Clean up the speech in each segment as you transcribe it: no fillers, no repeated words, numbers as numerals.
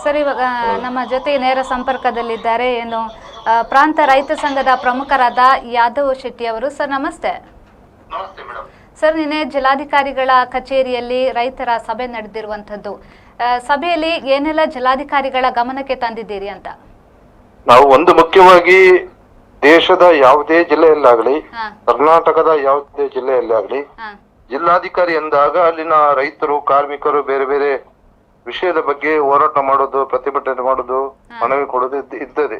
Sir, ಇವಾಗ ನಮ್ಮ ಜೊತೆ ನೇರ ಸಂಪರ್ಕದಲ್ಲಿದ್ದಾರೆ ಏನು ಪ್ರಾಂತ ರೈತ ಸಂಘದ ಪ್ರಮುಖರಾದ ಯಾದವ್ ಶೆಟ್ಟಿ ಅವರು. ಸರ್ ನಮಸ್ತೆ. ನಮಸ್ತೆ ಮೇಡಮ್. ಸರ್, ನಿನ್ನೆ ಜಿಲ್ಲಾಧಿಕಾರಿಗಳ ಕಚೇರಿಯಲ್ಲಿ ರೈತರ ಸಭೆ ನಡೆದಿರುವಂತದ್ದು. ಸಭೆಯಲ್ಲಿ ಏನೆಲ್ಲ ಜಿಲ್ಲಾಧಿಕಾರಿಗಳ ಗಮನಕ್ಕೆ ತಂದಿದ್ದೀರಿ ಅಂತ? ನಾವು ಒಂದು ಮುಖ್ಯವಾಗಿ ದೇಶದ ಯಾವುದೇ ಜಿಲ್ಲೆಯಲ್ಲಾಗಲಿ, ಕರ್ನಾಟಕದ ಯಾವುದೇ ಜಿಲ್ಲೆಯಲ್ಲಾಗಲಿ ಜಿಲ್ಲಾಧಿಕಾರಿ ಎಂದಾಗ ಅಲ್ಲಿನ ರೈತರು, ಕಾರ್ಮಿಕರು ಬೇರೆ ಬೇರೆ ವಿಷಯದ ಬಗ್ಗೆ ಹೋರಾಟ ಮಾಡೋದು, ಪ್ರತಿಭಟನೆ ಮಾಡೋದು, ಮನವಿ ಕೊಡೋದು ಇದ್ದದೆ.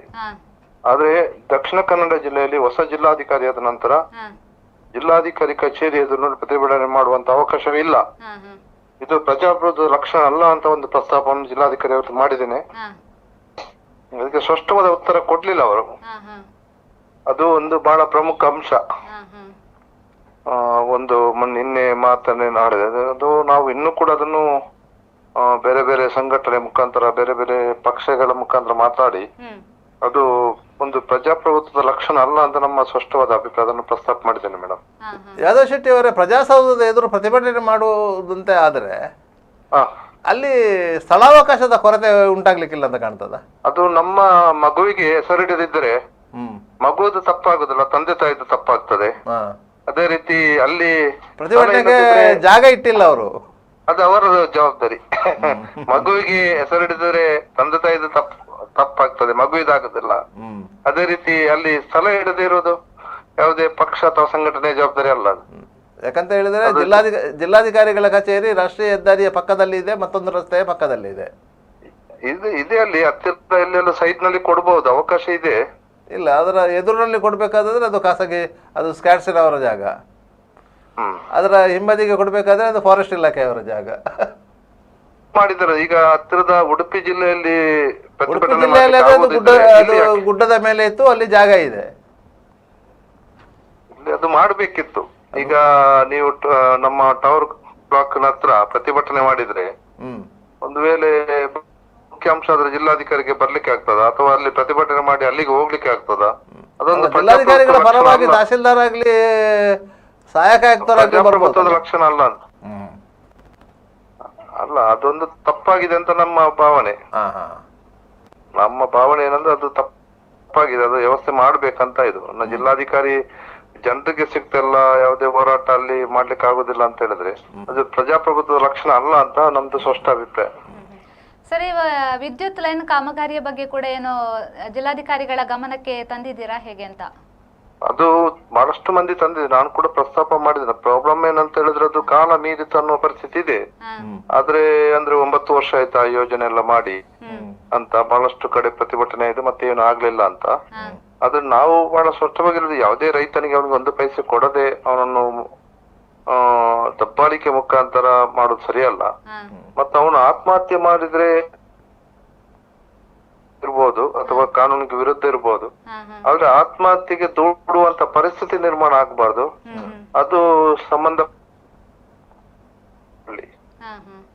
ಆದ್ರೆ ದಕ್ಷಿಣ ಕನ್ನಡ ಜಿಲ್ಲೆಯಲ್ಲಿ ಹೊಸ ಜಿಲ್ಲಾಧಿಕಾರಿ ಆದ ನಂತರ ಜಿಲ್ಲಾಧಿಕಾರಿ ಕಚೇರಿ ಎದುರು ಪ್ರತಿಭಟನೆ ಮಾಡುವಂತ ಅವಕಾಶವಿಲ್ಲ. ಇದು ಪ್ರಜಾಪ್ರಭುತ್ವದ ಲಕ್ಷಣ ಅಲ್ಲ ಅಂತ ಒಂದು ಪ್ರಸ್ತಾಪವನ್ನು ಜಿಲ್ಲಾಧಿಕಾರಿ ಅವರು ಮಾಡಿದ್ದೇನೆ. ಅದಕ್ಕೆ ಸ್ಪಷ್ಟವಾದ ಉತ್ತರ ಕೊಡ್ಲಿಲ್ಲ ಅವರು. ಅದು ಒಂದು ಬಹಳ ಪ್ರಮುಖ ಅಂಶ. ಒಂದು ನಿನ್ನೆ ಮಾತನ್ನೇ ನಾಡಿದೆ. ಅದು ನಾವು ಇನ್ನೂ ಕೂಡ ಅದನ್ನು ಬೇರೆ ಬೇರೆ ಸಂಘಟನೆ ಮುಖಾಂತರ, ಬೇರೆ ಬೇರೆ ಪಕ್ಷಗಳ ಮುಖಾಂತರ ಮಾತಾಡಿ ಅದು ಒಂದು ಪ್ರಜಾಪ್ರಭುತ್ವದ ಲಕ್ಷಣ ಅಲ್ಲ ಅಂತ ನಮ್ಮ ಸ್ಪಷ್ಟವಾದ ಅಭಿಪ್ರಾಯ, ಅದನ್ನು ಪ್ರಸ್ತಾಪ ಮಾಡಿದ್ದೇನೆ ಮೇಡಮ್. ಯಾದವ್ ಶೆಟ್ಟಿ ಅವರೇ, ಪ್ರಜಾಸೌಧದ ಎದುರು ಪ್ರತಿಭಟನೆ ಮಾಡುವುದಂತೆ ಆದ್ರೆ ಅಲ್ಲಿ ಸ್ಥಳಾವಕಾಶದ ಕೊರತೆ ಉಂಟಾಗ್ಲಿಕ್ಕಿಲ್ಲ ಅಂತ ಕಾಣ್ತದ. ಅದು ನಮ್ಮ ಮಗುವಿಗೆ ಹೆಸರಿಡದಿದ್ದರೆ ಮಗುವುದು ತಪ್ಪಾಗುದಿಲ್ಲ, ತಂದೆ ತಾಯಿದು ತಪ್ಪಾಗ್ತದೆ. ಅದೇ ರೀತಿ ಅಲ್ಲಿ ಪ್ರತಿಭಟನೆಗೆ ಜಾಗ ಇಟ್ಟಿಲ್ಲ ಅವರು, ಅದು ಅವರ ಜವಾಬ್ದಾರಿ. ಮಗುವಿಗೆ ಹೆಸರಿಡಿದರೆ ತಂದೆ ತಾಯಿದು ತಪ್ಪಾಗ್ತದೆ, ಮಗುವಿದಾಗುದಿಲ್ಲ. ಅದೇ ರೀತಿ ಅಲ್ಲಿ ಸ್ಥಳ ಇಡದೇ ಇರೋದು ಯಾವುದೇ ಪಕ್ಷ ಅಥವಾ ಸಂಘಟನೆ ಜವಾಬ್ದಾರಿ ಅಲ್ಲ. ಯಾಕಂತ ಹೇಳಿದ್ರೆ ಜಿಲ್ಲಾಧಿಕಾರಿಗಳ ಕಚೇರಿ ರಾಷ್ಟ್ರೀಯ ಹೆದ್ದಾರಿಯ ಪಕ್ಕದಲ್ಲಿ ಇದೆ, ಮತ್ತೊಂದು ರಸ್ತೆಯ ಪಕ್ಕದಲ್ಲಿ ಇದೆ. ಇದೆ ಅಲ್ಲಿ ಹತ್ತಿರ ಎಲ್ಲೆಲ್ಲ ಸೈಡ್ ನಲ್ಲಿ ಕೊಡಬಹುದು, ಅವಕಾಶ ಇದೆ. ಇಲ್ಲ, ಅದರ ಎದುರಿನಲ್ಲಿ ಕೊಡ್ಬೇಕಾದ್ರೆ ಅದು ಖಾಸಗಿ, ಅದು ಸ್ಕ್ಯಾಟ್ಸಿನ ಅವರ ಜಾಗ. ಅದರ ಹಿಂಬದಿಗೆ ಕೊಡ್ಬೇಕಾದ್ರೆ ಅದು ಫಾರೆಸ್ಟ್ ಇಲಾಖೆಯವರ ಜಾಗ ಮಾಡಿದ್ದಾರೆ. ಈಗ ಹತ್ತಿರದ ಉಡುಪಿ ಜಿಲ್ಲೆಯಲ್ಲಿ ಗುಡ್ಡದ ಮೇಲೆ ಇತ್ತು, ಅಲ್ಲಿ ಜಾಗ ಇದೆ, ಅದು ಮಾಡಬೇಕಿತ್ತು. ಈಗ ನೀವು ನಮ್ಮ ಟವರ್ ಬ್ಲಾಕ್ ಹತ್ರ ಪ್ರತಿಭಟನೆ ಮಾಡಿದ್ರೆ ಒಂದು ವೇಳೆ ಮುಖ್ಯಾಂಶ ಆದ್ರೆ ಜಿಲ್ಲಾಧಿಕಾರಿಗೆ ಬರ್ಲಿಕ್ಕೆ ಆಗ್ತದ, ಅಥವಾ ಅಲ್ಲಿ ಪ್ರತಿಭಟನೆ ಮಾಡಿ ಅಲ್ಲಿಗೆ ಹೋಗ್ಲಿಕ್ಕೆ ಆಗ್ತದ? ಅದೊಂದು ಜಿಲ್ಲಾಧಿಕಾರಿಗಳ ಪರವಾಗಿ ತಹಶೀಲ್ದಾರ್ ಆಗ್ಲಿ, ಸಹಾಯಕ ಪ್ರಜಾಪ್ರಭುತ್ವದ ಲಕ್ಷಣ ಅಲ್ಲ ಅಂತ ಅಲ್ಲ. ಅದೊಂದು ತಪ್ಪಾಗಿದೆ ಅಂತ ನಮ್ಮ ಭಾವನೆ. ನಮ್ಮ ಭಾವನೆ ಏನಂದ್ರೆ ಅದು ತಪ್ಪಾಗಿದೆ, ಅದು ವ್ಯವಸ್ಥೆ ಮಾಡ್ಬೇಕಂತ. ಇದು ಜಿಲ್ಲಾಧಿಕಾರಿ ಜನರಿಗೆ ಸಿಗ್ತಿಲ್ಲ, ಯಾವುದೇ ಹೋರಾಟ ಅಲ್ಲಿ ಮಾಡ್ಲಿಕ್ಕೆ ಆಗುದಿಲ್ಲ ಅಂತ ಹೇಳಿದ್ರೆ ಅದು ಪ್ರಜಾಪ್ರಭುತ್ವದ ಲಕ್ಷಣ ಅಲ್ಲ ಅಂತ ನಮ್ದು ಸ್ಪಷ್ಟ ಅಭಿಪ್ರಾಯ. ಸರಿ, ವಿದ್ಯುತ್ ಲೈನ್ ಕಾಮಗಾರಿಯ ಬಗ್ಗೆ ಕೂಡ ಏನು ಜಿಲ್ಲಾಧಿಕಾರಿಗಳ ಗಮನಕ್ಕೆ ತಂದಿದ್ದೀರಾ, ಹೇಗೆ ಅಂತ? ಅದು ಬಹಳಷ್ಟು ಮಂದಿ ತಂದಿದೆ, ನಾನು ಕೂಡ ಪ್ರಸ್ತಾಪ ಮಾಡಿದ್ದೇನೆ. ಪ್ರಾಬ್ಲಮ್ ಏನಂತ ಹೇಳಿದ್ರೆ ಅದು ಕಾಲ ಮೀರಿತು ಅನ್ನೋ ಪರಿಸ್ಥಿತಿ ಇದೆ. ಆದ್ರೆ ಅಂದ್ರೆ 9 ವರ್ಷ ಆಯ್ತಾ ಯೋಜನೆ ಎಲ್ಲ ಮಾಡಿ ಅಂತ ಬಹಳಷ್ಟು ಕಡೆ ಪ್ರತಿಭಟನೆ ಇದೆ, ಮತ್ತೆ ಏನು ಆಗ್ಲಿಲ್ಲ ಅಂತ. ಆದ್ರೆ ನಾವು ಬಹಳ ಸ್ಪಷ್ಟವಾಗಿರೋದು, ಯಾವುದೇ ರೈತನಿಗೆ ಅವನಿಗೆ 1 ಪೈಸೆ ಕೊಡದೆ ಅವನನ್ನು ದಬ್ಬಾಳಿಕೆ ಮುಖಾಂತರ ಮಾಡೋದು ಸರಿಯಲ್ಲ. ಮತ್ತೆ ಅವನು ಆತ್ಮಹತ್ಯೆ ಮಾಡಿದ್ರೆ ಇರ್ಬೋದು, ಅಥವಾ ಕಾನೂನಿಗೆ ವಿರುದ್ಧ ಇರ್ಬೋದು, ಆದ್ರೆ ಆತ್ಮಹತ್ಯೆಗೆ ದೂಡುವಂತ ಪರಿಸ್ಥಿತಿ ನಿರ್ಮಾಣ ಆಗ್ಬಾರ್ದು. ಅದು ಸಂಬಂಧ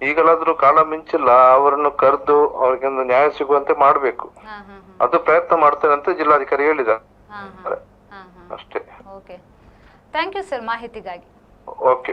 ಈಗಲಾದ್ರೂ ಕಾಲ ಮಿಂಚಿಲ್ಲ, ಅವರನ್ನು ಕರೆದು ಅವ್ರಿಗೊಂದು ನ್ಯಾಯ ಸಿಗುವಂತೆ ಮಾಡ್ಬೇಕು. ಅದು ಪ್ರಯತ್ನ ಮಾಡ್ತೇನೆ ಅಂತ ಜಿಲ್ಲಾಧಿಕಾರಿ ಹೇಳಿದ್ದಾರೆ ಅಷ್ಟೇ. ಥ್ಯಾಂಕ್ ಯು ಸರ್ ಮಾಹಿತಿಗಾಗಿ. ಓಕೆ.